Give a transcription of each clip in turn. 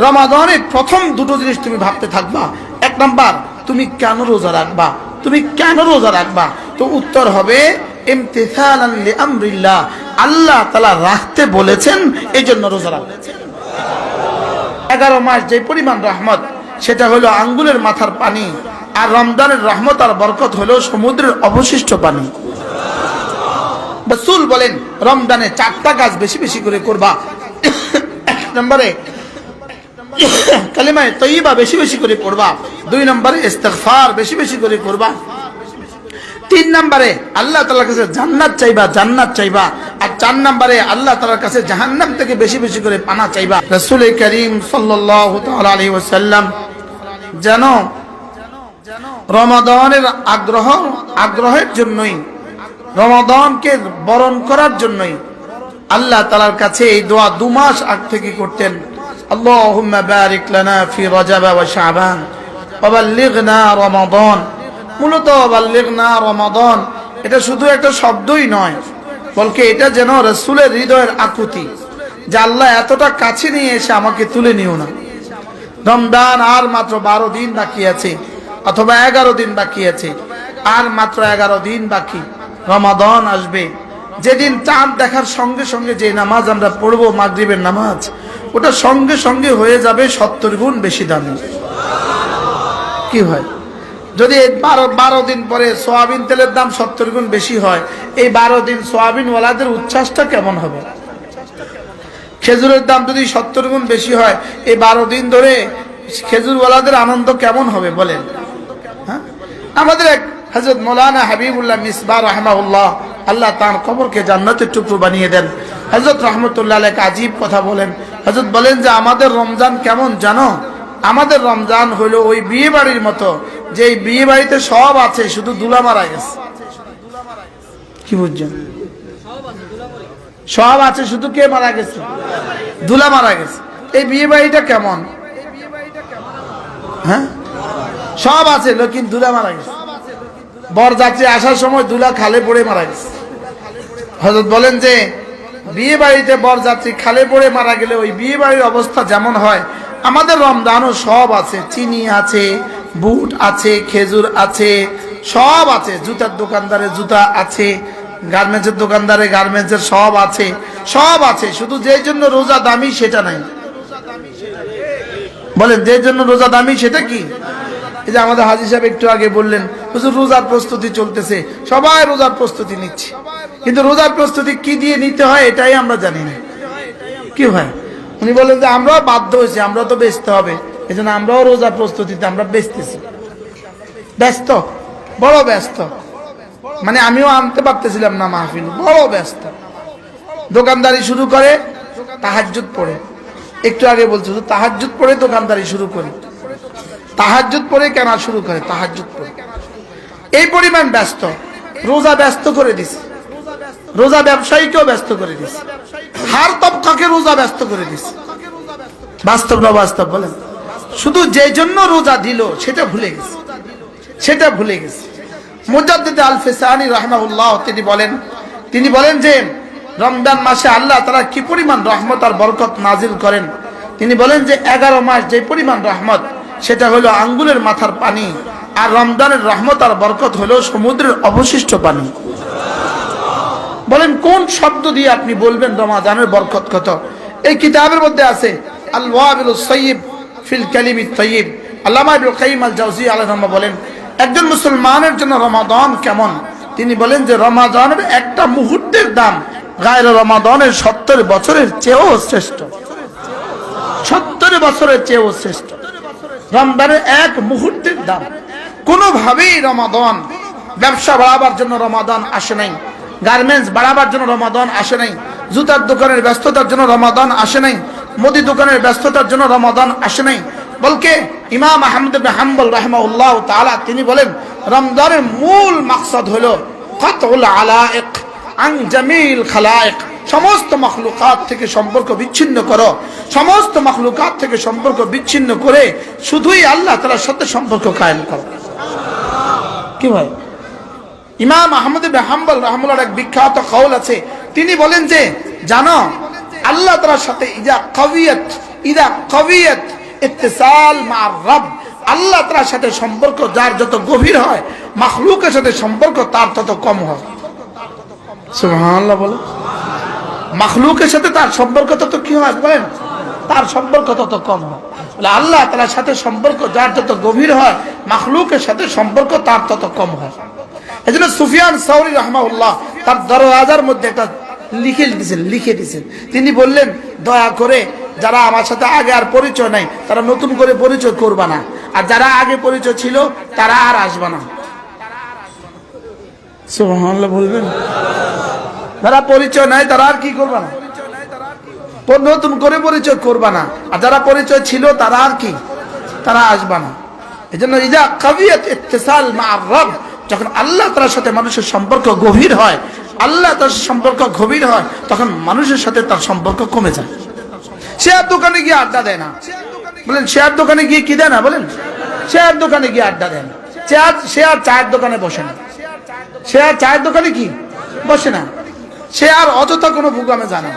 রমাদানে প্রথম দুটো জিনিস তুমি ভাবতে থাকবা। এক নাম্বার, তুমি কেন রোজা রাখবা, তুমি কেন রোজা রাখবা? তো উত্তর হবে ইমতিসালান লিআমরিল্লাহ, আল্লাহ তাআলা রাখতে বলেছেন, এই জন্য রোজা রাখবে। 11 মাস যে পরিমাণ রহমত, সেটা হলো আঙ্গুলের মাথার পানি, আর রমজানের রহমত আর বরকত হলো সমুদ্রের অবশিষ্ট পানি। রাসূল বলেন রমজানে 4টা কাজ বেশি বেশি করে করবা। এক নম্বরে কালিমায়ে তয়্যিবা বেশি বেশি করে পড়বা। 2 নম্বরে ইস্তিগফার বেশি বেশি করে করবা। 3 নম্বরে আল্লাহ তাআলার কাছে জান্নাত চাইবা, জান্নাত চাইবা। আর 4 নম্বরে আল্লাহ তাআলার কাছে জাহান্নাম থেকে বেশি বেশি করে পানা চাইবা। রাসূল করিম সাল্লাল্লাহু তাআলা আলাইহি ওয়াসাল্লাম যেন রমাদানের আগ্রহের জন্যই, রমাদানকে বরণ করার জন্যই আল্লাহ তাআলার কাছে এই দোয়া 2 মাস আগ থেকে করতেন। আল্লাহুম্মা বারিক লানা ফি রজব ওয়া শাবান ওয়া বাল্লিগনা রমাদান। মূলত বাল্লিগনা রমাদান এটা শুধু একটা শব্দই নয়, বলকে এটা যেন রাসূলের হৃদয়ের আকুতি, যে আল্লাহ এতটা কাছে নিয়ে এসে আমাকে তুলে নিও না। রমজান আর মাত্র 12 দিন বাকি আছে, অথবা 11 দিন বাকি আছে, আর মাত্র 11 দিন বাকি রমাদান আসবে। যেদিন চাঁদ দেখার সঙ্গে সঙ্গে যে নামাজ আমরা পড়বো, মাগরিবের নামাজ, ওটা সঙ্গে সঙ্গে হয়ে যাবে 70 গুণ বেশি দামি। কি হয় যদি 12 দিন পরে সোয়াবিন তেলের দাম 70 গুণ বেশি হয়, এই 12 দিন সোয়াবিন ওয়ালাদের উচ্ছ্বাসটা কেমন হবে? খেজুরের দাম যদি 70 গুণ বেশি হয়, এই 12 দিন ধরে খেজুর ওয়ালাদের আনন্দ কেমন হবে বলেন? হ্যাঁ, আমাদের এক হযরত মাওলানা হাবিবুল্লাহ মিসবাহ রাহিমাহুল্লাহ, আল্লাহ তার কবরকে জান্নাতের টুকরো বানিয়ে দেন, হযরত রাহমাতুল্লাহ আলাইহি এক আজীব কথা বলেন। হযরত বলেন যে আমাদের রমজান কেমন জানো? আমাদের রমজান হলো ওই বিয়ে বাড়ির মতো, যে বিয়ে বাড়িতে সব আছে, শুধু দুলা মারা গেছে। কি বুঝছেন? সব আছে, শুধু কে মারা গেছে? দুলা মারা গেছে। এই বিয়ে বাড়িটা কেমন? হ্যাঁ, সব আছে, লোকিন দুলা মারা গেছে। বরযাত্রী আসার সময় দুলা খালে পড়ে মারা গেছে। হযরত বলেন যে বিয়ে বাড়িতে বরযাত্রী খালে পড়ে মারা গেলে ওই বিয়ে বাড়ির অবস্থা যেমন হয়, আমাদের রমজানও সব আছে, চিনি আছে, বুট আছে, খেজুর আছে, সব আছে। জুতার দোকানদারে জুতা আছে, গার্মেন্টসের দোকানদারে গার্মেন্টসের সব আছে, সব আছে। শুধু যেই জন্য রোজা দামি সেটা নাই। বলেন যেই জন্য রোজা দামি সেটা কি? এই যে আমাদের হাজী সাহেব একটু আগে বললেন, হুজুর রোজার প্রস্তুতি চলতেছে, সবাই রোজার প্রস্তুতি নিচ্ছে, কিন্তু রোজার প্রস্তুতি কি দিয়ে নিতে হয় এটাই আমরা জানি না। কি হয়? উনি বলেন যে আমরাও বাধ্য হয়েছি, আমরা তো বেচতে হবে, এই জন্য আমরাও রোজার প্রস্তুতিতে আমরা বেচতেছি। ব্যস্ত, বড় ব্যস্ত, মানে আমিও আনতে পারতেছিলাম না মাহফিল, বড় ব্যস্ত। দোকানদারি শুরু করে তাহাজ্জুদ পড়ে, একটু আগে বলছো তাহাজ্জুদ পড়ে দোকানদারি শুরু করি, তাহাজ্জুদ পড়ে কেনা শুরু করে, তাহাজ্জুদ পড়ে। এই পরিমাণ ব্যস্ত, রোজা ব্যস্ত করে দিছে, রোজা ব্যবসায়ীকেও ব্যস্ত করে দিছে, হার তবকাকে রোজা ব্যস্ত করে দিছে। বাস্তব না বাস্তব বলেন? শুধু যে জন্য রোজা দিল সেটা ভুলে গেছে, সেটা ভুলে গেছে। মুজাদ্দিদ আল ফিসানি রাহিমাহুল্লাহ তিনি বলেন যে রমজান মাসে আল্লাহ তাআলা কি পরিমাণ রহমত আর বরকত নাজিল করেন। তিনি বলেন যে 11 মাস যে পরিমাণ রহমত, সেটা হলো আঙ্গুলের মাথার পানি, আর রমজানের রহমত আর বরকত হলো সমুদ্রের অবশিষ্ট পানি। বলেন কোন শব্দ দিয়ে আপনি বলবেন রমাদানের বরকত কত? এই কিতাবের মধ্যে আছে আল ওয়াবিলুস সাইয়্যিব ফিল কালিমিত তাইয়্যিব। আল্লামা ইবনুল কাইয়িম আল জাওজিয়্যি আলাইহিস রাহমাতুল্লাহ বলেন একজন মুসলমানের জন্য রমাদান কেমন? তিনি বলেন যে রমাদানের একটা মুহূর্তের দাম গায়রে রমাদানের 70 বছরের চেয়েও শ্রেষ্ঠ, 70 বছরের চেয়েও শ্রেষ্ঠ। রমজানের এক মুহূর্তের দাম। কোনোভাবেই রমাদান ব্যবসা বাড়াবার জন্য রমাদান আসে নাই, গার্মেন্টস বাড়াবার জন্য রমাদান আসে নাই, জুতার দোকানের ব্যস্ততার জন্য রমাদান আসে নাই, মুদি দোকানের ব্যস্ততার জন্য রমাদান আসে নাই। বলকে ইমাম আহমদ ইবনে হাম্বল রাহিমাহুল্লাহ তাআলা তিনি বলেন রমজানের মূল মাকসাদ হলো কাতউল আলাইক আন জামিল খালায়েক, সমস্ত মাখলুকাত থেকে সম্পর্ক বিচ্ছিন্ন করো, সমস্ত মাখলুকাত থেকে সম্পর্ক বিচ্ছিন্ন করে শুধুই আল্লাহ তাআলার সাথে সম্পর্ক কায়েম করো। কি ভাই? ইমাম আহমদ ইবনে হাম্বল রাহিমাহুল্লাহর এক বিখ্যাত কওল আছে, তিনি বলেন যে জানো আল্লাহ তাআলার সাথে ইজা কাওয়িয়াত ইদা কবিয়াত ইত্তিসাল মা'আর রব, আল্লাহ তাআলার সাথে সম্পর্ক যার যত গভীর হয়, মাখলুকের সাথে সম্পর্ক তার তত কম হয়। সুবহানাল্লাহ বলে। মাখলুকের সাথে তার সম্পর্ক তত কি হয় বলেন? তার সম্পর্ক তত কম হয়। বলে আল্লাহ তাআলার সাথে সম্পর্ক যার যত গভীর হয়, মাখলুকের সাথে সম্পর্ক তার তত কম হয়। এজন্য সুফিয়ান সাউরি রাহমাহুল্লাহ তার দরওয়াজার মধ্যে একটা লিখে দিয়েছেন। তিনি বললেন, দয়া করে যারা আমার সাথে আগে আর পরিচয় নাই তারা নতুন করে পরিচয় করবা না, আর যারা আগে পরিচয় ছিল তারা আর আসবা না। সুবহানাল্লাহ বলবেন। যারা পরিচয় নাই তারা আর কি করবা না, নতুন করে পরিচয় করবা না, আর যারা পরিচয় ছিল তারা আর কি, তারা আসবা না। এজন্য ইদা কাবিয়াত ইত্তিসাল মা'আর রব, যখন আল্লাহ তাআলার সাথে মানুষের সম্পর্ক গভীর হয়, আল্লাহ তার সম্পর্ক গভীর হয়, তখন মানুষের সাথে তার সম্পর্ক কমে যায়। সে আর দোকানে গিয়ে আড্ডা দেয় না, বলেন। সে আর দোকানে গিয়ে কি দেয় না বলেন? সে আর দোকানে গিয়ে আড্ডা দেয় না। সে আর চায়ের দোকানে বসে না। সে আর চায়ের দোকানে কি বসে না। সে আর অযথা কোনো প্রোগ্রামে যায় না,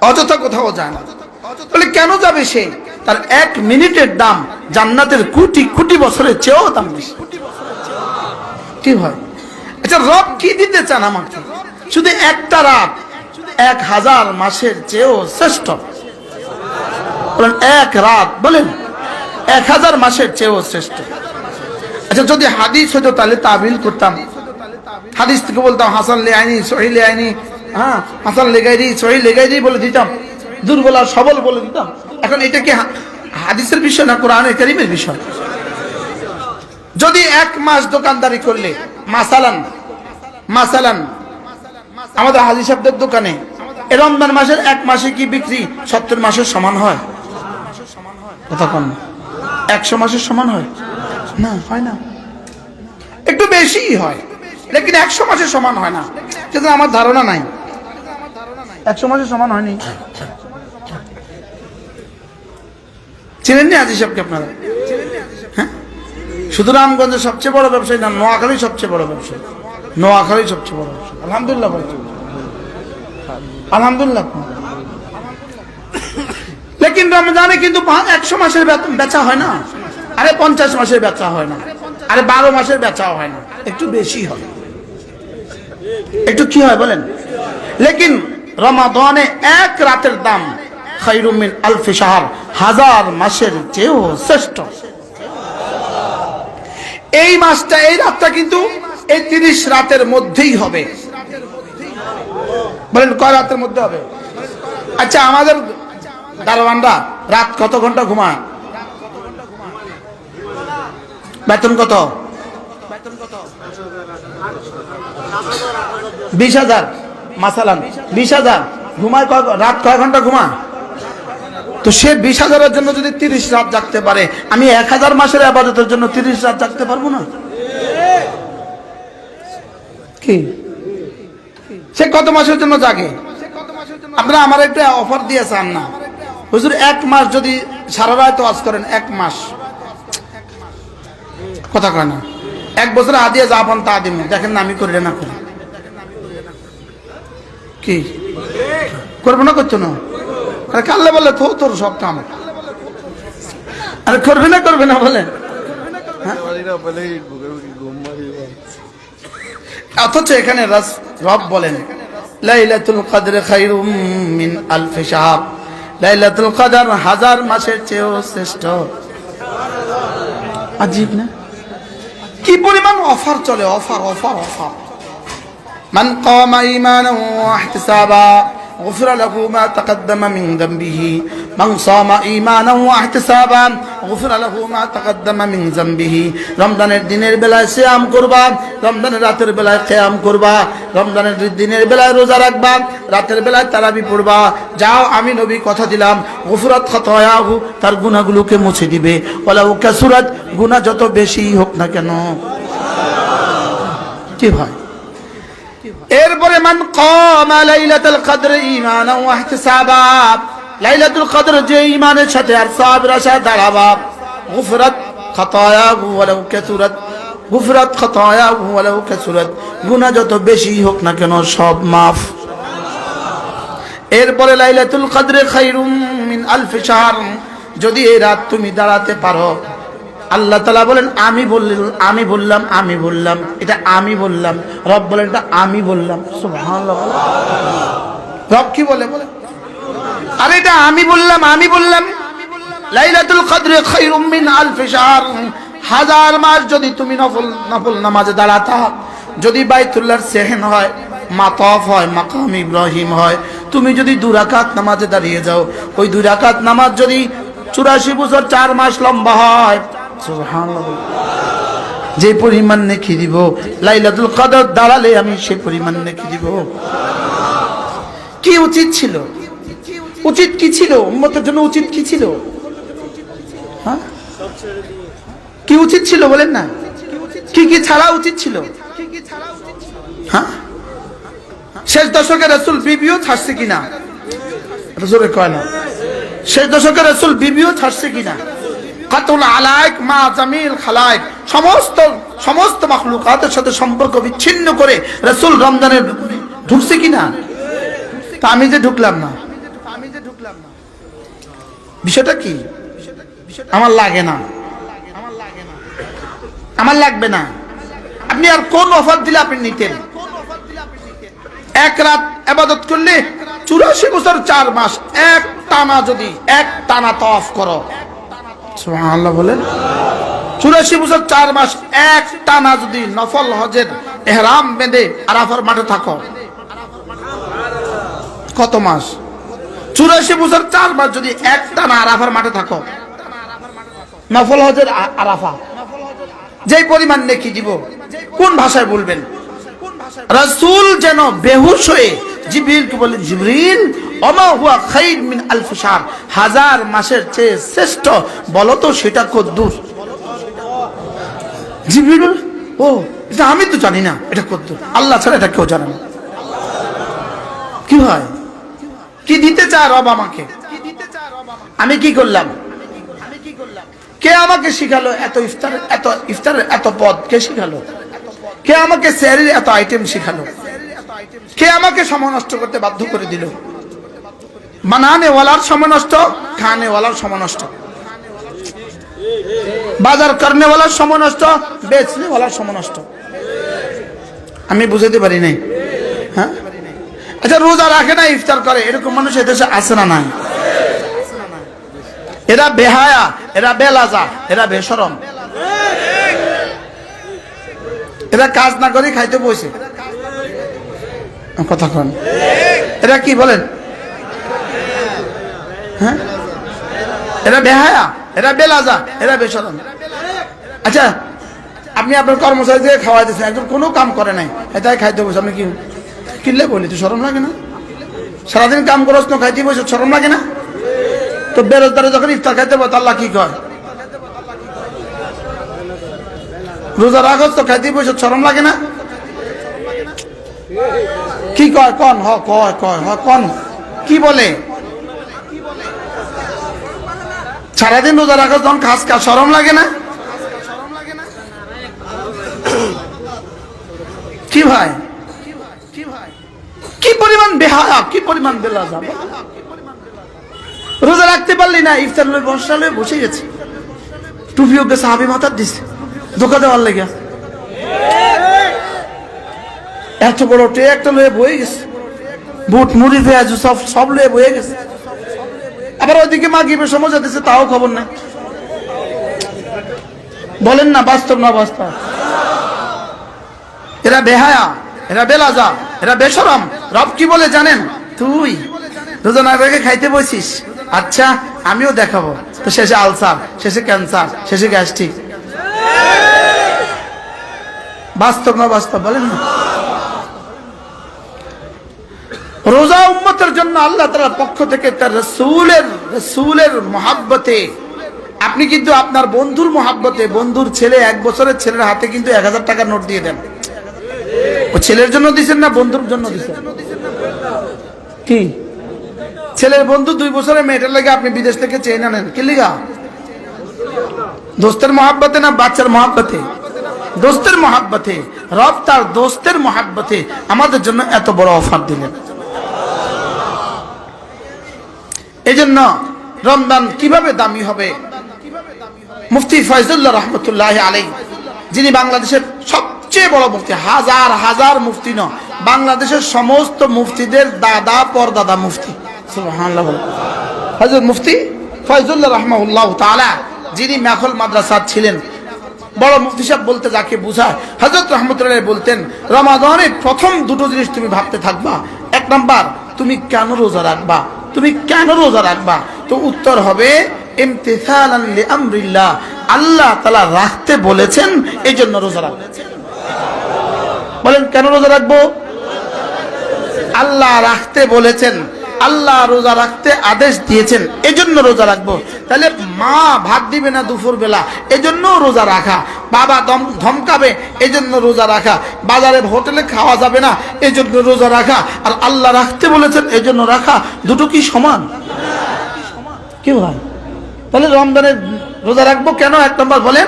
অযথা কোথাও যায় না। বলে কেন যাবে সে? তার 1 মিনিটের দাম জান্নাতের কোটি কোটি বছরের চেয়েও দাম বেশি। কি হয়? আচ্ছা, রব কি দিতে চান আমাকে? শুধু একটা রাত 1000 মাসের চেয়েও শ্রেষ্ঠ। বলেন 1 রাত, বলেন 1000 মাসের চেয়েও শ্রেষ্ঠ। আচ্ছা, যদি হাদিস হতো তাহলে তাবিল করতাম। হাদিস থেকে বলতাম হাসান লে আইনি, সহিহ লে আইনি, হ্যাঁ হাসান লেগাইরি, সহিহ লেগাইরি বলে দিতাম, দুর্বল আর সবল বলে দিতাম। এখন এটা কি হাদিসের বিষয় না কোরআনে কারীমের বিষয়? যদি 1 মাস দোকানদারি করলে, মাসালান আমাদের হাজি সাহেবদের দোকানে রমজান মাসের 1 মাসে কি বিক্রি 70 মাসের সমান হয়? কথা কন। 100 মাসের সমান হয় না, হয় না, একটু বেশি হয়, লেকিন 100 মাসের সমান হয় না। কিন্তু আমার ধারণা নাই 100 মাসের সমান হয়নি। চিনেননি হাজি সাহেবকে আপনারা? হ্যাঁ, শুধু রামগঞ্জের সবচেয়ে বড় ব্যবসায়ী না, নোয়াখালী সবচেয়ে বড় ব্যবসায়ী, নোয়াখালী সবচেয়ে বড় ব্যবসায়ী। আলহামদুলিল্লাহ বলছি, আলহামদুলিল্লাহ। লেকিন রমজানে কিন্তু 100 মাসের বেচা হয় না, আরে 50 মাসের বেচা হয় না, আরে 12 মাসের বেচাও হয় না, একটু বেশি হয়। একটু কি হয় বলেন? লেকিন রমাদানে 1 রাতের দাম খায়রুম মিন আলফি শাহর, 1000 মাসের চেয়েও শ্রেষ্ঠ। এই মাসটা, এই রাতটা কিন্তু এই 30 রাতের মধ্যেই হবে। বলেন কয় রাতের মধ্যে হবে? আচ্ছা, আমাদের দারোয়ানরা রাত কত ঘন্টা ঘুমায়? বেতন কত? 20,000 মাসালান, 20,000 ঘুমায়। রাত কয় ঘন্টা ঘুমায়? তো সে 20,000-এর জন্য যদি 30 রাত জাগতে পারে, আমি 1000 মাসের ইবাদতের জন্য 30 রাত জাগতে পারবো না? কি সে কত মাসের জন্য জাগে? আপনারা আমার একটা অফার দিয়েছেন না হুজুর, 1 মাস যদি সারা রাত ওয়াজ করেন, 1 মাস, কথা কয় না, 1 বছর আদিয়া যা পান তা দিন, দেখেন না আমি করি না করি, কি করবো না, করছো না? আরে কাল্লে বলে তো তোর সব কাম, আরে করবে না বলে। অথচ এখানে রব বলেন লাইলাতুল কদর খায়রুম মিন আলফি শাহর, লাইলাতুল কদর 1000 মাসের চেয়েও শ্রেষ্ঠ। আজীব না? কি পরিমাণ অফার চলে, অফার অফার অফার। মান কামা ঈমানান ওয়া ইহতিসাবা غفر له ما تقدم من ذنبه من صام ঈমানান ওয়া ইহতিসাবান غفر له ما تقدم من ذنبه। রমজানের দিনের বেলায় সিয়াম করবা, রমজানের রাতের বেলায় কিয়াম করবা, রমজানের দিনের বেলায় রোজা রাখবা, রাতের বেলায় তারাবি পড়বা, যাও আমি নবী কথা দিলাম গুফরাত খাতায়াহু, তার গুনাহগুলোকে মুছে দিবে, ওয়ালাউ কাসুরাত, গুনাহ যত বেশি হোক না কেন। কি হয়? এরপরে মান কামা লাইলাতুল কদর ঈমানান ওয়া ইহতিসাবা, লাইলাতুল কদর যে ঈমানের সাথে আর সওয়াবের আশায় দাঁড়াবা, গুফরাত খাতায়াহু ওয়ালাউ কাসুরাত, গুফরাত খাতায়াহু ওয়ালাউ কাসুরাত, গুনাহ যত বেশি হোক না কেন সব মাফ। এরপরে লাইলাতুল কদরে খায়রুম মিন আলফি শাহর, যদি এই রাত তুমি দাঁড়াতে পারো, আল্লাহ তাআলা বলেন আমি বললাম, এটা আমি বললাম, রব বলেন এটা আমি বললাম। সুবহানাল্লাহ। রব কি বলে? আরে এটা আমি বললাম। লাইলাতুল কদরে খায়রুম মিন আলফি শাহর, হাজার মাস যদি তুমি নফল নামাজে দাঁড়াতা, যদি বাইতুল্লাহর সেহেন হয়, মাতাফ হয়, মাকাম ইব্রাহিম হয়, তুমি যদি 2 রাকাত নামাজে দাঁড়িয়ে যাও, ওই 2 রাকাত নামাজ যদি 84 বছর 4 মাস লম্বা হয়, সুবহানাল্লাহ, যে পরিমাণ নেকি দিব লাইলাতুল কদর দাঁড়ালে আমি সেই পরিমাণ নেকি দিব। কি উচিত ছিল? উচিত কি ছিল? উম্মতের জন্য উচিত কি ছিল? হ্যাঁ, কি উচিত ছিল বলেন না? কি ছাড়া উচিত ছিল? হ্যাঁ, শেষ দশকে রাসূল বিবিও ছাড়ছে কিনা? রাসূলের কয় না। শেষ দশকে রাসূল বিবিও ছাড়ছে কিনা? কাতুল আলাইক মা জামিল খালাইক, সমস্ত মাখলুকাতের সাথে সম্পর্ক বিচ্ছিন্ন করে রাসূল রমজানে ঢুকছে কিনা? তা আমি যে ঢুকলাম না, বিষয়টা কি? আমার লাগে না, আমার লাগবে না। আপনি আর কোন অফার দিলে আপনি নিতেন? এক রাত ইবাদত করলে 84 বছর 4 মাস এক টানা তাওয়াফ করো, সুবহানাল্লাহ বলেন। 84 বছর 4 মাস এক টানা যদি নফল হজের ইহরাম বেঁধে আরাফার মাঠে থাকো, কত মাস? 84 বছর 4 মাস যদি এক টানা আরাফার মাঠে থাকো, নফল হজের আরাফা, যে পরিমাণ নেকি দিব, কোন ভাষায় বলবেন? রাসূল যেন বেহুশ হয়ে জিবরিলকে বলেন, জিবরিল ওমা হুয়া খায়র মিন আলফি শাহর, 1000 মাসের চেয়ে শ্রেষ্ঠ বলো তো সেটা কদ্দুর? জিবরিল, ও এটা আমি তো জানি না, এটা কদ্দুর? আল্লাহ ছাড়া এটা কেউ জানে না। কি হয়? কি দিতে চায় রব আমাকে? আমি কি করলাম? কে আমাকে শিখালো এত ইফতারের এত পদ? কে শিখালো? কে আমাকে সেহরির এত আইটেম শিখালো? কে আমাকে সময় নষ্ট করতে বাধ্য করে দিল? বানানে ওয়ালার সময় নষ্ট, খানে ওয়ালার সময় নষ্ট, বাজার করনে ওয়ালার সময় নষ্ট, বেচনে ওয়ালার সময় নষ্ট। আমি বুঝাতে পারি নাই। হ্যাঁ, আচ্ছা, রোজা রাখে না, ইফতার করে, এরকম মানুষ এদেশে আছে না? নাই। এরা বেহায়া, এরা বেলাজা, এরা বেশরম, এরা কাজ না করে খাইতে বসে। কথা কন, এরা কি বলেন? হ্যাঁ, এরা বেহায়া, এরা বেলাজা, এরা বেশরম। আচ্ছা, আপনি আপনার কর্মচারী থেকে খাওয়াই দিচ্ছেন, একজন কোনো কাম করে নাই, এটাই খাইতে বসে, আপনি কি কিনলে বলি তো শরম লাগে না? সারাদিন কাম করছ না, খাইতে বসে শরম লাগে না? তো বেরোজগারে যখন ইফতার খাইতে বসে আল্লাহ কি কয়? রোজা রাখছ তো খাইতে বসে শরম লাগে না? কি কয়? কন কন কি বলে? সারাদিন রোজা রাখছ যখন খাস খা, শরম লাগে না? কি ভাই, কি পরিমাণ বেহায়া, কি পরিমাণ বেলাজা! রোজা রাখতে পারলি না, ইফতার লই বসালে বসে গেছে, টুপি ওকে সাহাবি মাথার দিছে ধোকা দেওয়ার লেগে, এত বড় টে একটা লয়ে বয়ে গেছে, বুট মুড়ি পেঁয়াজ সব লয়ে বয়ে গেছে। আবার ওইদিকে মা গিবে সময় দিচ্ছে, তাও খবর নাই। বলেন না বাস্তব না বাস্তব? এরা বেহায়া, এরা বেলাজা, এরা বেশরম। রব কি বলে জানেন? তুই রোজা না রেখে খাইতে বসিস, আচ্ছা আমিও দেখাবো। তো শেষে আলসার, শেষে ক্যান্সার, শেষে গ্যাস্ট্রিক। বাস্তব না বাস্তব? বলেন না। রোজা উম্মতের জন্য আল্লাহ তাআলার পক্ষ থেকে তার রাসূলের মহব্বতে, আপনি কিন্তু আপনার বন্ধুর মহব্বতে, বন্ধুর ছেলে 1 বছরের ছেলের হাতে কিন্তু 1000 টাকার নোট দিয়ে দেন। ও ছেলের জন্য দিচ্ছেন না বন্ধুর জন্য দিচ্ছেন? কি ছেলের বন্ধু 2 বছরের মেয়েটার লাগে আপনি বিদেশ থেকে চেয়ে আনেন, কি লিগা? দোস্তের মহব্বতে না বাচ্চার মহব্বতে? দোস্তের মহব্বতে। রব তার দোস্তের মহব্বতে আমাদের জন্য এত বড় অফার দিলেন। এজন্য রমজান কিভাবে দামি হবে? মুফতি ফয়জুল্লাহ রহমতুল্লাহ আলাইহি, যিনি বাংলাদেশের সবচেয়ে বড় মুফতি, হাজার হাজার মুফতি ন, বাংলাদেশের সমস্ত মুফতিদের দাদা পরদাদা মুফতি, সুবহানাল্লাহ। হযরত মুফতি ফয়জুল্লাহ রাহমাহুল্লাহ তাআলা, যিনি মাখল মাদ্রাসার ছিলেন, বড় মুফতি সাহেব বলতে যাকে বুঝায়, হযরত রহমতুল্লাহ বলতেন, রমাদানে প্রথম দুটো জিনিস তুমি ভাবতে থাকবা। এক নাম্বার, তুমি কেন রোজা রাখবা? তুমি কেন রোজা রাখবা? তো উত্তর হবে ইমতিসালান লিআমরিল্লাহ, আল্লাহ তাআলা রাখতে বলেছেন, এজন্য রোজা রাখবো। বলেন কেন রোজা রাখবো? আল্লাহ রাখতে বলেছেন, আল্লাহ রোজা রাখতে আদেশ দিয়েছেন, এজন্য রোজা রাখবো। তাহলে মা ভাত দিবে না দুপুর বেলা, এজন্য রোজা রাখা। বাবা ধমকাবে, এজন্য রোজা রাখা। বাজারে হোটেলে খাওয়া যাবে না, এজন্য রোজা রাখা। আর আল্লাহ রাখতে বলেছেন, এজন্য রাখা। দুটো কি সমান? কি ভাই? তাহলে রমজানের রোজা রাখবো কেন? এক নম্বর বলেন,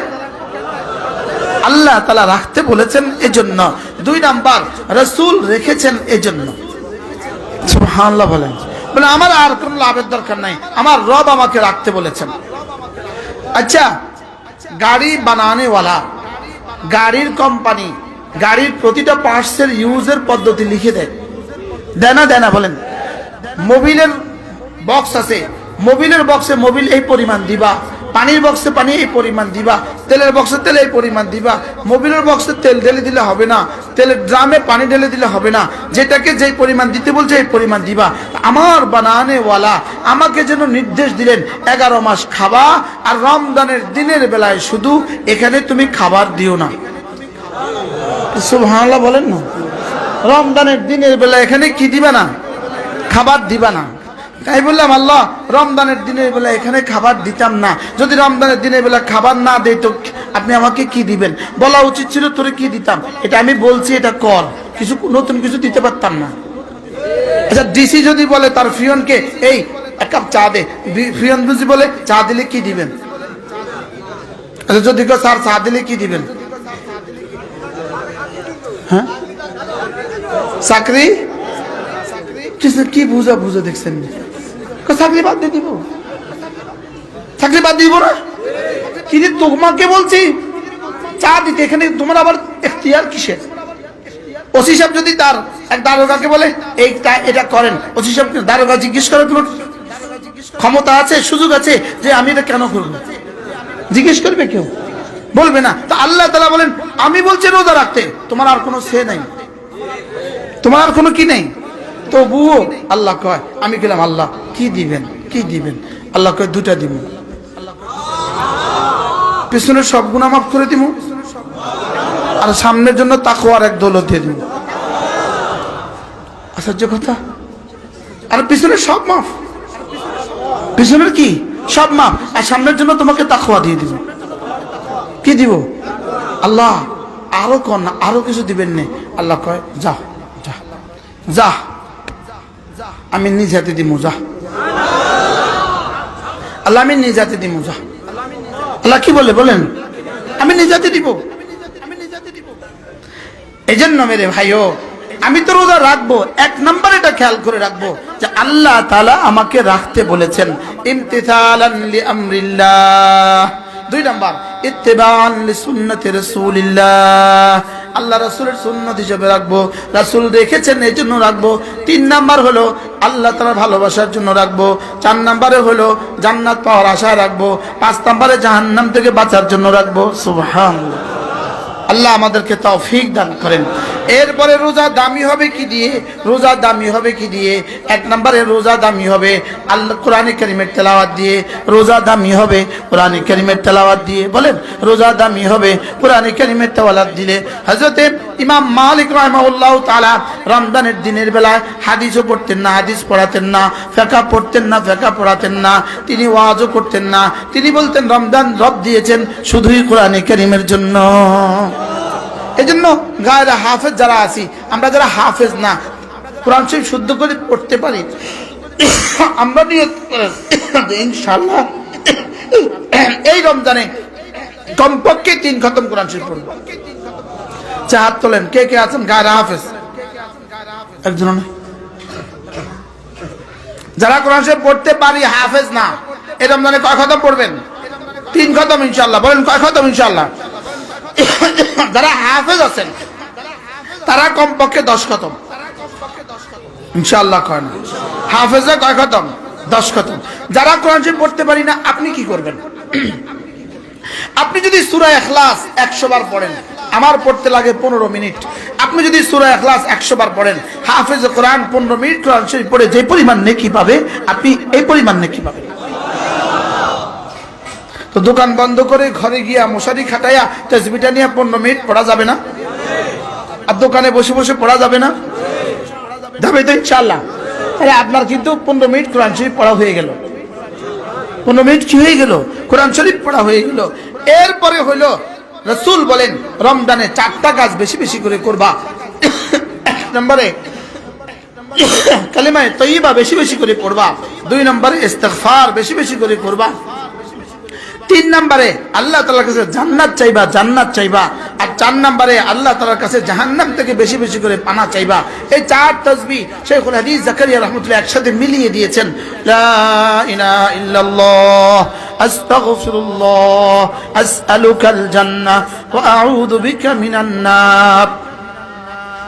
আল্লাহ তাআলা রাখতে বলেছেন এজন্য। দুই নাম্বার, রাসূল রেখেছেন এজন্য। সুবহানাল্লাহ বলেন। বলে আমার আর কোনো লাভের দরকার নাই, আমার রব আমাকে রাখতে বলেছেন। আচ্ছা, গাড়ি বানানেওয়ালা, গাড়ির কোম্পানি গাড়ির প্রতিটা পার্টসের ইউজের পদ্ধতি লিখে দেয়, দেয় না? দেয় না? বলেন। মোবিলের বক্স আছে, মোবিলের বক্সে মোবিল এই পরিমাণ দিবা, পানির বক্সে পানি এই পরিমাণ দিবা, তেলের বক্সে তেল এই পরিমাণ দিবা। মোবিলের বক্সে তেল ঢেলে দিলে হবে না, তেলের ড্রামে পানি ঢেলে দিলে হবে না, যেটাকে যেই পরিমাণ দিতে বলছে এই পরিমাণ দিবা। আমার বানানেওয়ালা আমাকে যেন নির্দেশ দিলেন 11 মাস খাবা, আর রমজানের দিনের বেলায় শুধু এখানে তুমি খাবার দিও না। সুবহানাল্লাহ বলেন না? রমজানের দিনের বেলা এখানে কি দিবা না? খাবার দিবা না। তাই বললাম, আল্লাহ রমজানের দিনের বেলা এখানে খাবার দিতাম না, যদি রমজানের দিনের বেলা খাবার না দেই তো আপনি আমাকে কি দিবেন? বলা উচিত ছিল তোরে কি দিতাম, এটা আমি বলছি, এটা কর, কিছু নতুন কিছু দিতে পারতাম না। আচ্ছা, ডিসি যদি বলে তার ফিয়নকে এই এক কাপ চা দে, ফিয়ন যদি বলে চা দিলে কি দিবেন? আচ্ছা, যদি কেউ স্যার চা দিলে কি দিবেন? হ্যাঁ, চাকরি কি বুঝা বুঝা দেখছেন? চাকরি বাদ দিয়ে দিব, চাকরি বাদ দিব না। কি তোমাকে বলছি চা দিতে, এখানে তোমার আবার এখতিয়ার কিসের? ওসি সাহেব যদি তার এক দারোগাকে বলে এইটা এটা করেন, ওসি সাহেব দারোগা জিজ্ঞেস করে তোমার ক্ষমতা আছে, সুযোগ আছে যে আমি এটা কেন করবো? জিজ্ঞেস করবে কেউ? বলবে না। তা আল্লাহ তাআলা বলেন, আমি বলছি রোজা রাখতে, তোমার আর কোনো সে নাই, তোমার আর কোনো কি নেই। তবুও আল্লাহ কয়, আমি গেলাম, আল্লাহ কি দিবেন? কি দিবেন? আল্লাহ কয়, দুটা দিব, পিছনের সব গুনাহ মাফ করে দিব, আর সামনের জন্য তাকওয়ার এক দৌলত দিয়ে দিব। আশ্চর্য কথা। আর পিছনের সব মাফ, পিছনের কি সব মাফ, আর সামনের জন্য তোমাকে তাকওয়া দিয়ে দিব। কি দিব? আল্লাহ আরো কোন আরো কিছু দিবেন না। আল্লাহ কয়, যা যা যা, আমি নিজ হাতে দিব, যা। আল্লাহ আমি নিজ হাতে দিব, যা। আল্লাহ কি বলে বলেন? আমি নিজ হাতে দিব। এই জন্য মেরে ভাইও, আমি তো রোজা রাখবো, এক নম্বর এটা খেয়াল করে রাখবো যে আল্লাহ তাআলা আমাকে রাখতে বলেছেন, ইমতিসালান লিআমরিল্লাহ। দুই নাম্বার, ইত্তিবাআন লিসুন্নতি রাসূলিল্লাহ, আল্লাহ রাসূলের সুন্নাত হিসেবে রাখবো, রাসূল রেখেছেন এই জন্য রাখবো। তিন নাম্বার হলো আল্লাহ তাআলার ভালোবাসার জন্য রাখবো। চার নাম্বারে হলো জান্নাত পাওয়ার আশা রাখবো। পাঁচ নাম্বারে জাহান্নাম থেকে বাঁচার জন্য রাখবো। সুবহানাল্লাহ। আল্লাহ আমাদেরকে তৌফিক দান করেন। এরপরে রোজা দামি হবে কি দিয়ে? রোজা দামি হবে কি দিয়ে? এক নম্বরে রোজা দামি হবে আল্লাহ কোরআনে কারীমের তেলাওয়াত দিয়ে। রোজা দামি হবে কোরআনে কারীমের তেলাওয়াত দিয়ে। বলেন, রোজা দামি হবে কোরআনে কারীমের তেলাওয়াত দিলে। হযরতে ইমাম মালিক রাহিমাহুল্লাহ তাআলা রমজানের দিনের বেলায় হাদিসও পড়তেন না, হাদিস পড়াতেন না, ফিকহ পড়তেন না, ফিকহ পড়াতেন না, তিনি ওয়াজও করতেন না। তিনি বলতেন, রমজান রব দিয়েছেন শুধুই কোরআনে কারীমের জন্য। এই জন্য গায়রা হাফেজ যারা আছি, আমরা যারা হাফেজ না, কোরআন শরীফ শুদ্ধ করে পড়তে পারি, আমরা নিয়ত করেন ইনশাআল্লাহ এই রমজানে কমপক্ষে 3 খতম কোরআন শরীফ পড়ব। হাত তোলেন, কে কে আছেন গায়রা হাফেজ? একজন যারা কোরআন শরীফ পড়তে পারি, হাফেজ না, এই রমজানে কয় খতম পড়বেন? 3 খতম ইনশাআল্লাহ। বলেন কয় খতম ইনশাআল্লাহ? যারা হাফেজ আছেন তারা কমপক্ষে 10 খতম ইনশাআল্লাহ করেন। হাফেজে কয় খতম? 10 খতম। যারা কোরআন শরীফ পড়তে পারি না, আপনি কি করবেন? আপনি যদি সূরা ইখলাস 100 বার পড়েন, আমার পড়তে লাগে 15 মিনিট। আপনি যদি সূরা ইখলাস 100 বার পড়েন, হাফেজ কোরআন 15 মিনিট কোরআন শরীফ পড়ে যে পরিমাণ নেকি পাবে, আপনি এই পরিমাণ নেকি পাবেন। তো দোকান বন্ধ করে ঘরে গিয়া মশারি খাটাইয়া তাসবিহটা নিয়ে 15 মিনিট পড়া যাবে না? আর দোকানে বসে বসে পড়া যাবে না? যাবে তো ইনশাআল্লাহ। তাহলে আপনার কিন্তু 15 মিনিট কোরআন শরীফ পড়া হয়ে গেল। 15 মিনিট কি হয়ে গেল? কোরআন শরীফ পড়া হয়ে গেল। এরপরে হইল রাসূল বলেন রমজানে 4টা কাজ বেশি বেশি করে করবা। 1 নম্বরে কালিমা তয়্যিবা বেশি বেশি করে পড়বা। 2 নম্বরে ইস্তিগফার বেশি বেশি করে করবা। 3 নম্বরে আল্লাহ তাআলার কাছে জান্নাত চাইবা, জান্নাত চাইবা। আর 4 নম্বরে আল্লাহ তাআলার কাছে জাহান্নাম থেকে বেশি বেশি করে পানা চাইবা। এই 4 তাসবিহ শাইখুল হাদিস জাকারিয়া রাহমাতুল্লাহ একসাথে মিলিয়ে দিয়েছেন। লা ইলাহা ইল্লাল্লাহ আস্তাগফিরুল্লাহ আসআলুকাল জান্নাহ ওয়া আউযু বিকা মিনান নার।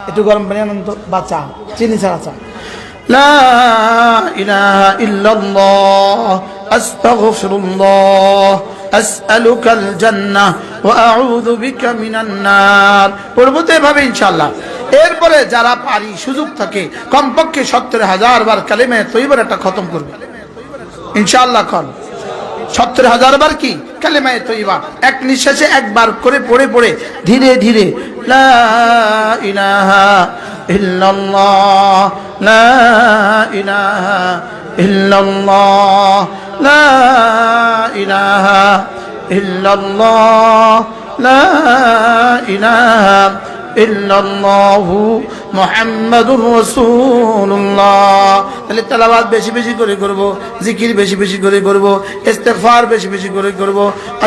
একটু গরম পানি আনন্দ বাঁচা, চিনি ছাড়া চা। লা ইলাহা ইল্লাল্লাহ আস্তাগফিরুল্লাহ আসআলুকাল জান্নাহ ওয়া আউযু বিকা মিনান নার। পড়বো তো এভাবে ইনশাআল্লাহ। এরপরে যারা পারি, সুযোগ থাকে, কমপক্ষে 70,000 বার কালিমা তয়্যিবার একটা খতম করবে ইনশাআল্লাহ। কোন 70,000 বার কি কালিমা তয়্যিবা এক নিঃশ্বাসে একবার করে পড়ে পড়ে ধীরে ধীরে লা ইলাহা ইল্লাল্লাহ লা ইলাহা ইল্লাল্লাহ লা ইলাহা ইল্লাল্লাহ লা ইলাহা ইল্লাল্লাহু মুহাম্মাদুর রাসূলুল্লাহ। তাহলে তেলাওয়াত বেশি বেশি করে করব, জিকির বেশি বেশি করে করব, ইস্তিগফার বেশি বেশি করে করব।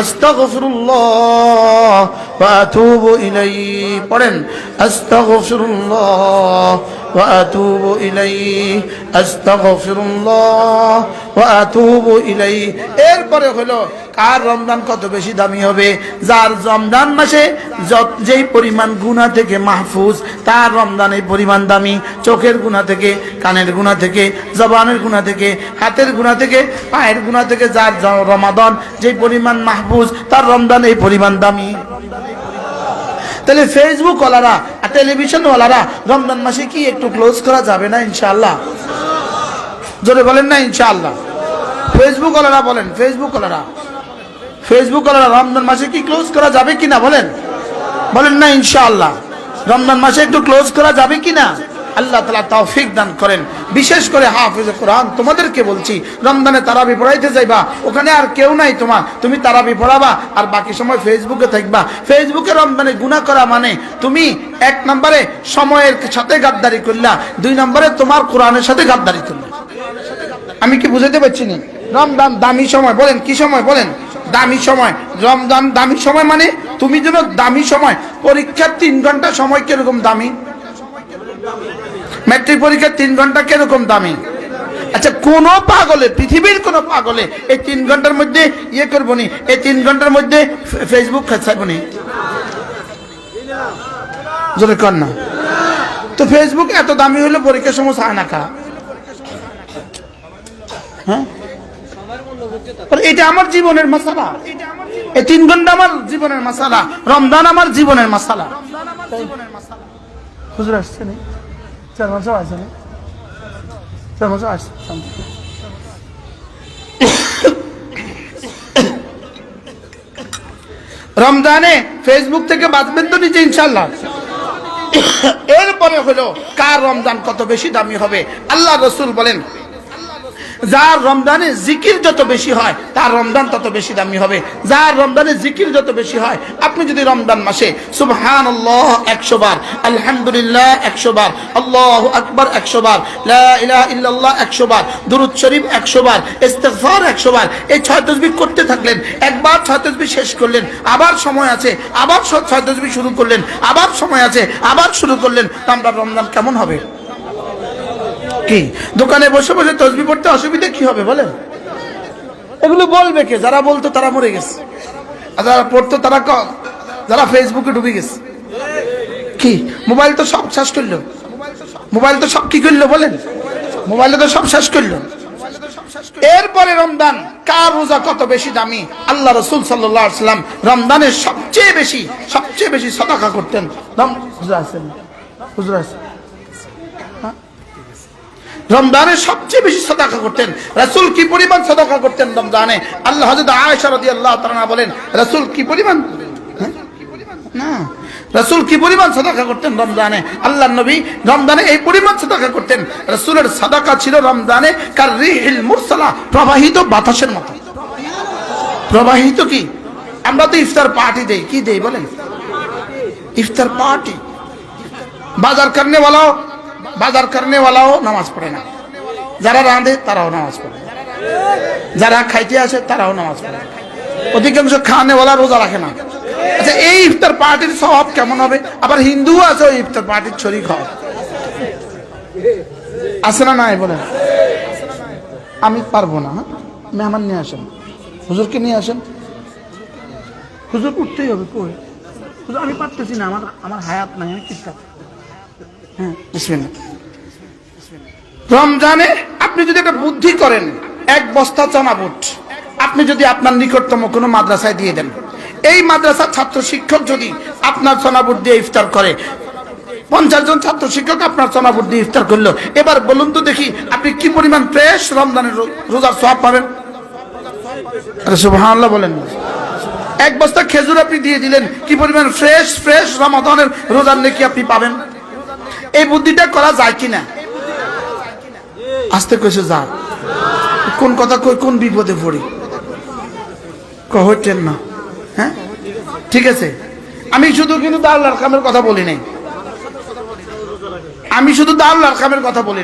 আস্তাগফিরুল্লাহ ওয়া আতুবু ইলাইহি। পড়েন আস্তাগফিরুল্লাহ ওয়া আতুবু ইলাইহি আস্তাগফিরুল্লাহ ওয়া আতুবু ইলাইহি। এরপরে হলো কার রমজান কত বেশি দামি হবে? যার রমজান মাসে যেই পরিমাণ গুনাহ থেকে মাহফুজ, তার রমজান এই পরিমাণ দামি। চোখের গুনাহ থেকে, কানের গুনাহ থেকে, জবানের গুনাহ থেকে, হাতের গুনাহ থেকে, পায়ের গুনাহ থেকে যার রমাদান যেই পরিমাণ মাহফুজ, তার রমজান এই পরিমাণ দামি। তাহলে ফেসবুক ওয়ালারা আর টেলিভিশন ওয়ালারা রমজান মাসে কি একটু ক্লোজ করা যাবে না ইনশাআল্লাহ? জোরে বলেন না ইনশাআল্লাহ। ফেসবুক ওয়ালারা বলেন, ফেসবুক ওয়ালারা রমজান মাসে কি ক্লোজ করা যাবে কিনা বলেন? বলেন না ইনশাআল্লাহ। রমজান মাসে একটু ক্লোজ করা যাবে কিনা? আল্লাহ তাআলা তৌফিক দান করেন। বিশেষ করে হাফেজ কোরআন তোমাদেরকে বলছি, রমজানে তারাবি পড়াইতে যাইবা, ওখানে আর কেউ নাই তোমার, তুমি তারাবি পড়াবা আর বাকি সময় ফেসবুকে থাকবা। ফেসবুকে রমজানে গুনাহ করা মানে তুমি 1 নম্বরে সময়ের সাথে গাদ্দারি করলা, 2 নম্বরে তোমার কোরআনের সাথে গাদ্দারি করলা। আমি কি বুঝাতে পারছি না? রমজান দামি সময়, বলেন কি সময়? বলেন দামি সময়। রমজান দামি সময় মানে তুমি যেন দামি সময়। পরীক্ষার 3 ঘন্টা সময় কিরকম দামি? ম্যাট্রিক পরীক্ষার 3 ঘন্টা কিরকম দামি? আচ্ছা, কোন পাগলে, পৃথিবীর কোন পাগলে এই 3 ঘন্টার মধ্যে করবো নি, এই 3 ঘন্টার মধ্যে ফেসবুক খাচ্ছাইব নি? জোরে কর না। তো ফেসবুক এত দামি হলে পরীক্ষার সময় চায় না খা? হ্যাঁ, এটা আমার জীবনের মাসালা। এই 3 ঘন্টা আমার জীবনের মাসালা। রমজান আমার জীবনের মাসালা। হুজুর আসছে না? 4 মাস আসছে না? 4 মাস আসছে। রমজানে ফেসবুক থেকে বাঁচবেন তো নিজে ইনশাআল্লাহ। এরপরে হলো কার রমজান কত বেশি দামি হবে? আল্লাহ রাসূল বলেন যার রমজানে জিকির যত বেশি হয় তার রমজান তত বেশি দামি হবে। যার রমজানে জিকির যত বেশি হয়, আপনি যদি রমজান মাসে সুবহানাল্লাহ 100 বার, আলহামদুলিল্লাহ 100 বার, আল্লাহু আকবার 100 বার, লা ইলাহা ইল্লাল্লাহ 100 বার, দুরূদ শরীফ 100 বার, ইস্তিগফার 100 বার, এই 6 তাসবিহ করতে থাকলেন। একবার 6 তাসবিহ শেষ করলেন, আবার সময় আছে, আবার 6 তাসবিহ শুরু করলেন, আবার সময় আছে, আবার শুরু করলেন। আপনার রমজান কেমন হবে? কি দোকানে বসে বসে তসবিহ পড়তে অসুবিধা কি হবে বলেন? এগুলো বলবে কে? যারা বলতো তারা মরে গেছে, আর যারা পড়তো তারা যারা ফেসবুকে ডুবে গেছে। কি মোবাইল তো সব শেষ করলো, মোবাইল তো সব কি করলো বলেন? মোবাইলে তো সব শেষ করলো। এরপরে রমজান, কার রোজা কত বেশি দামি? আল্লাহ রাসূল সাল্লাল্লাহু আলাইহি ওয়াসাল্লাম রমজানে সবচেয়ে বেশি সাদাকা করতেন। রমজানে সবচেয়ে বেশি সাদাকা করতেন। রাসূল কি পরিমাণ সাদাকা করতেন রমজানে? আল্লাহ হযরত আয়েশা রাদিয়াল্লাহু তাআলা বলেন, রাসূল কি পরিমাণ না রাসূল কি পরিমাণ সাদাকা করতেন রমজানে? আল্লাহর নবী রমজানে এই পরিমাণ সাদাকা করতেন। রাসূলের সাদাকা ছিল রমজানে কার রিহিল মুরসালা, প্রবাহিত বাতাসের মতো। প্রবাহিত কি? আমরা তো ইফতার পার্টি দেই, কি দেই বলেন? ইফতার পার্টি। বাজার করনে ওয়ালাও নামাজ পড়ে না, যারা রাঁধে তারাও নামাজ পড়ে, যারা খাইতে আসে তারাও নামাজ পড়ে, অধিকাংশ খানেওয়ালা রোজা রাখে না। আচ্ছা, এই ইফতার পার্টির স্বভাব কেমন হবে? আবার হিন্দু আছে ওই ইফতার পার্টির শরীক হয়, আছে না নাই বলেন? আমি পারবো না, মেহমান নিয়ে আসেন, হুজুরকে নিয়ে আসেন, হুজুর উঠতেই হবে। কই হুজুর? আমি পারতেছি না, আমার হায়াত নাই, আমি ঠিক আছে। হ্যাঁ, বিসমিল্লাহ। রমজানে আপনি যদি একটা বুদ্ধি করেন, এক বস্তা চানা বুট আপনি যদি আপনার নিকটতম কোনো মাদ্রাসায় দিয়ে দেন, এই মাদ্রাসার ছাত্র শিক্ষক যদি আপনার চানা বুট দিয়ে ইফতার করে, 50 জন ছাত্র শিক্ষক আপনার চানা বুট দিয়ে ইফতার করলো, এবার বলুন তো দেখি আপনি কি পরিমাণ ফ্রেশ রমজানের রোজার সওয়াব পাবেন? আরে সুবহানাল্লাহ বলেন। এক বস্তা খেজুর আপনি দিয়ে দিলেন, কি পরিমাণ ফ্রেশ রমাদানের রোজার নেকি আপনি পাবেন? এই বুদ্ধিটা করা যায় কিনা? আস্তে কইছে যা, কোন কথা কই কোন বিপদে পড়ি কহতেন না। হ্যাঁ ঠিক আছে, আমি শুধু কিন্তু দারুল আরকামের কথা বলি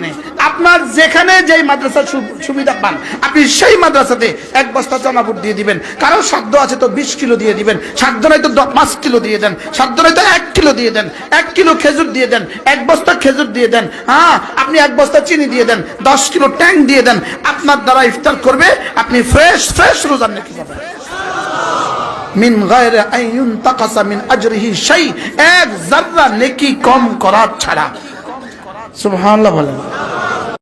নাই, আপনার যেখানে যেই মাদ্রাসার সুবিধা পান আপনি সেই মাদ্রাসাতে এক বস্তা চানা বুট দিয়ে দিবেন। কারো সাধ্য আছে তো 20 কিলো দিয়ে দিবেন, সাধ্য নাই তো 5 কিলো দিয়ে দেন, সাধ্য নাই তো 1 কিলো দিয়ে দেন, 1 কিলো খেজুর দিয়ে দেন, 1 বস্তা খেজুর দিয়ে দেন, হ্যাঁ আপনি 1 বস্তা চিনি দিয়ে দেন, 10 কিলো ট্যাং দিয়ে দেন, আপনার দ্বারা ইফতার করবে, আপনি ফ্রেশ রোজার নেকি পাবেন। মিন গায়রি আইয়ুন তাকাসা মিন আজরিহি শাই, এক যারা নেকি কম করা ছাড়া। সুবহানাল্লাহ বলেন।